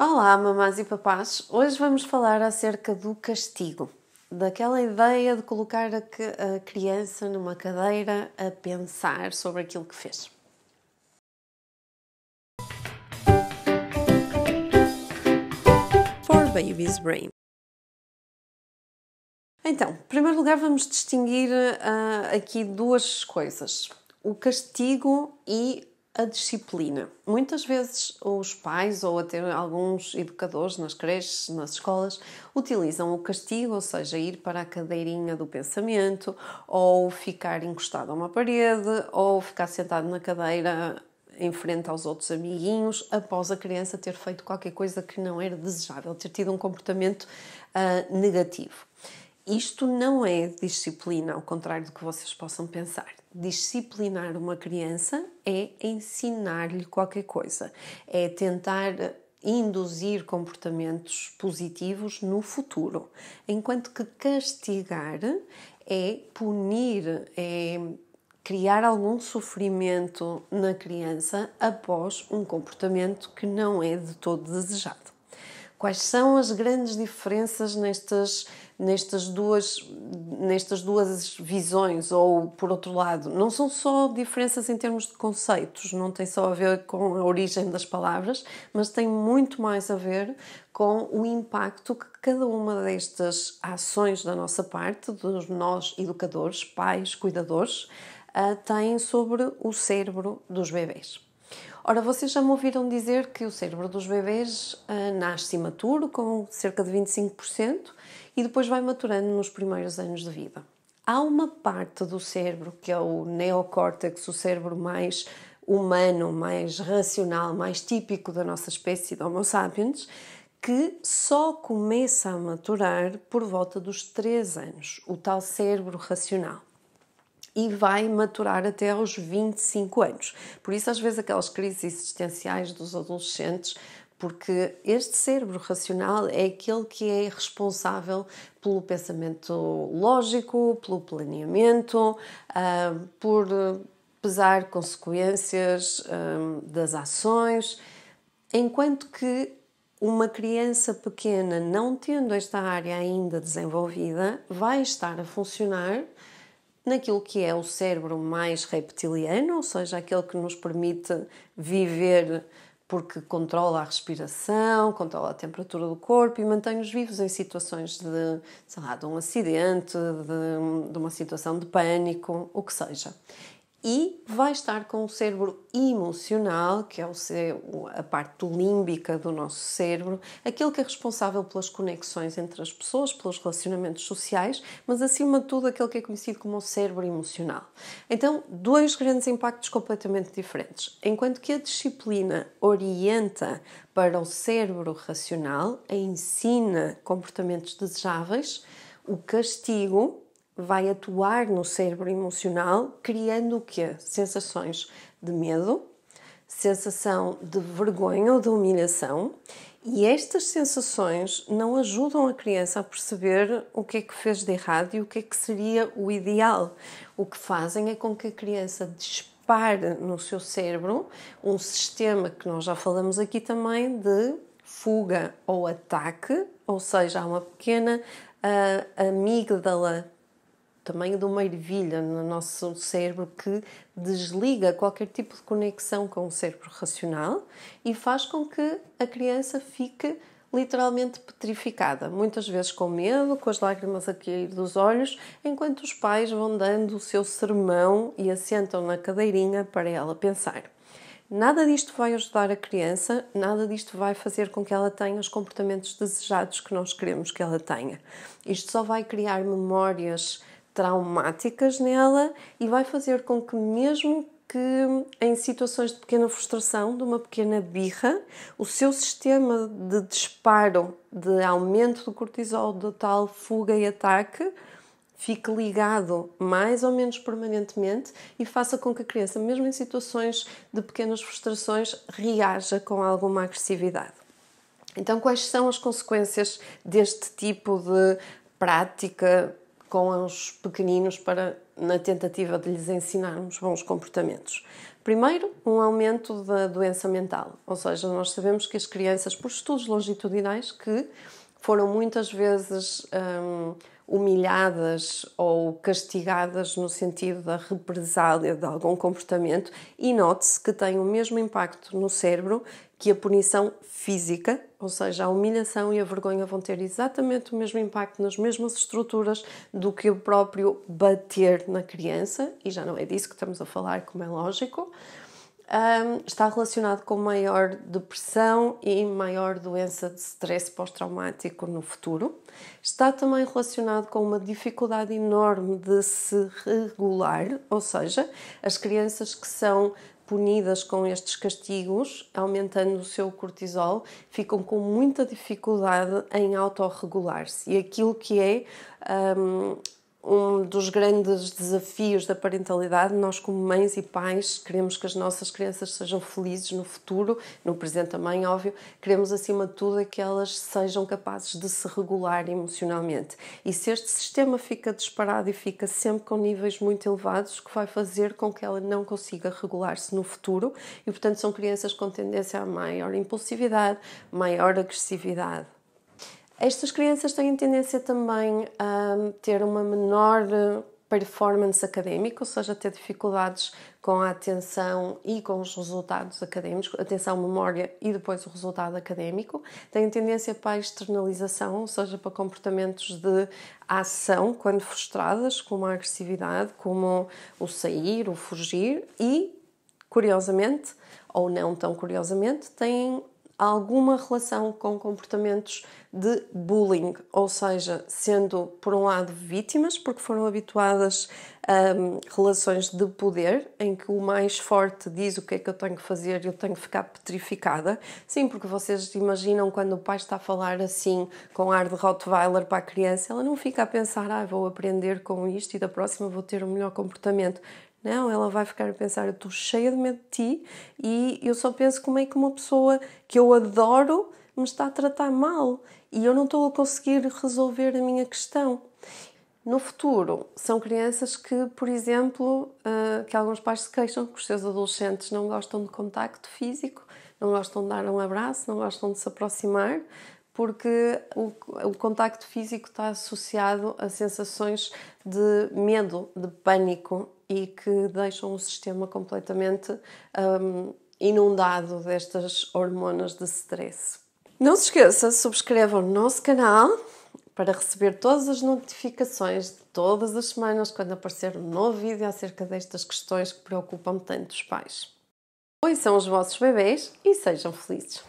Olá, mamás e papás! Hoje vamos falar acerca do castigo, daquela ideia de colocar a criança numa cadeira a pensar sobre aquilo que fez. For Baby's Brain. Então, em primeiro lugar, vamos distinguir aqui duas coisas: o castigo e a disciplina. Muitas vezes os pais ou até alguns educadores nas creches, nas escolas, utilizam o castigo, ou seja, ir para a cadeirinha do pensamento, ou ficar encostado a uma parede, ou ficar sentado na cadeira em frente aos outros amiguinhos, após a criança ter feito qualquer coisa que não era desejável, ter tido um comportamento negativo. Isto não é disciplina, ao contrário do que vocês possam pensar. Disciplinar uma criança é ensinar-lhe qualquer coisa, é tentar induzir comportamentos positivos no futuro, enquanto que castigar é punir, é criar algum sofrimento na criança após um comportamento que não é de todo desejado. Quais são as grandes diferenças nestas duas visões? Ou, por outro lado, não são só diferenças em termos de conceitos, não tem só a ver com a origem das palavras, mas tem muito mais a ver com o impacto que cada uma destas ações da nossa parte, dos nós educadores, pais, cuidadores, tem sobre o cérebro dos bebés. Ora, vocês já me ouviram dizer que o cérebro dos bebés nasce imaturo, com cerca de 25%, e depois vai maturando nos primeiros anos de vida. Há uma parte do cérebro, que é o neocórtex, o cérebro mais humano, mais racional, mais típico da nossa espécie de Homo sapiens, que só começa a maturar por volta dos 3 anos, o tal cérebro racional. E vai maturar até aos 25 anos. Por isso, às vezes, aquelas crises existenciais dos adolescentes, porque este cérebro racional é aquele que é responsável pelo pensamento lógico, pelo planeamento, por pesar consequências das ações, enquanto que uma criança pequena, não tendo esta área ainda desenvolvida, vai estar a funcionar naquilo que é o cérebro mais reptiliano, ou seja, aquele que nos permite viver porque controla a respiração, controla a temperatura do corpo e mantém-nos vivos em situações de um acidente, de uma situação de pânico, o que seja. E vai estar com o cérebro emocional, que é a parte límbica do nosso cérebro, aquele que é responsável pelas conexões entre as pessoas, pelos relacionamentos sociais, mas acima de tudo aquele que é conhecido como o cérebro emocional. Então, dois grandes impactos completamente diferentes. Enquanto que a disciplina orienta para o cérebro racional, ensina comportamentos desejáveis, o castigo vai atuar no cérebro emocional, criando o quê? Sensações de medo, sensação de vergonha ou de humilhação, e estas sensações não ajudam a criança a perceber o que é que fez de errado e o que é que seria o ideal. O que fazem é com que a criança dispare no seu cérebro um sistema que nós já falamos aqui também de fuga ou ataque, ou seja, há uma pequena amígdala, tamanho de uma ervilha no nosso cérebro, que desliga qualquer tipo de conexão com o cérebro racional e faz com que a criança fique literalmente petrificada, muitas vezes com medo, com as lágrimas a cair dos olhos, enquanto os pais vão dando o seu sermão e a sentam na cadeirinha para ela pensar. Nada disto vai ajudar a criança, nada disto vai fazer com que ela tenha os comportamentos desejados que nós queremos que ela tenha. Isto só vai criar memórias traumáticas nela e vai fazer com que, mesmo que em situações de pequena frustração, de uma pequena birra, o seu sistema de disparo, de aumento do cortisol, do tal fuga e ataque, fique ligado mais ou menos permanentemente e faça com que a criança, mesmo em situações de pequenas frustrações, reaja com alguma agressividade. Então, quais são as consequências deste tipo de prática com os pequeninos para na tentativa de lhes ensinarmos bons comportamentos? Primeiro, um aumento da doença mental, ou seja, nós sabemos que as crianças, por estudos longitudinais, que foram muitas vezes humilhadas ou castigadas no sentido da represália de algum comportamento, e note-se que tem o mesmo impacto no cérebro que a punição física, ou seja, a humilhação e a vergonha vão ter exatamente o mesmo impacto nas mesmas estruturas do que o próprio bater na criança, e já não é disso que estamos a falar, como é lógico. Está relacionado com maior depressão e maior doença de stress pós-traumático no futuro. Está também relacionado com uma dificuldade enorme de se regular, ou seja, as crianças que são punidas com estes castigos, aumentando o seu cortisol, ficam com muita dificuldade em autorregular-se. E aquilo que é um dos grandes desafios da parentalidade, nós como mães e pais queremos que as nossas crianças sejam felizes no futuro, no presente também, óbvio, queremos acima de tudo que elas sejam capazes de se regular emocionalmente. E se este sistema fica disparado e fica sempre com níveis muito elevados, o que vai fazer com que ela não consiga regular-se no futuro, e portanto são crianças com tendência a maior impulsividade, maior agressividade. Estas crianças têm tendência também a ter uma menor performance académica, ou seja, a ter dificuldades com a atenção e com os resultados académicos, atenção, memória e depois o resultado académico. Têm tendência para a externalização, ou seja, para comportamentos de ação quando frustradas, como a agressividade, como o sair, o fugir e, curiosamente, ou não tão curiosamente, têm alguma relação com comportamentos de bullying, ou seja, sendo por um lado vítimas, porque foram habituadas a relações de poder, em que o mais forte diz o que é que eu tenho que fazer e eu tenho que ficar petrificada. Sim, porque vocês imaginam quando o pai está a falar assim, com ar de Rottweiler para a criança, ela não fica a pensar, vou aprender com isto e da próxima vou ter um melhor comportamento. Não, ela vai ficar a pensar, eu estou cheia de medo de ti e eu só penso como é que uma pessoa que eu adoro me está a tratar mal e eu não estou a conseguir resolver a minha questão. No futuro, são crianças que, por exemplo, que alguns pais se queixam que os seus adolescentes não gostam de contacto físico, não gostam de dar um abraço, não gostam de se aproximar, porque o contacto físico está associado a sensações de medo, de pânico e que deixam o sistema completamente inundado destas hormonas de stress. Não se esqueça, subscrevam o nosso canal para receber todas as notificações de todas as semanas quando aparecer um novo vídeo acerca destas questões que preocupam tanto os pais. Ouçam os vossos bebês e sejam felizes!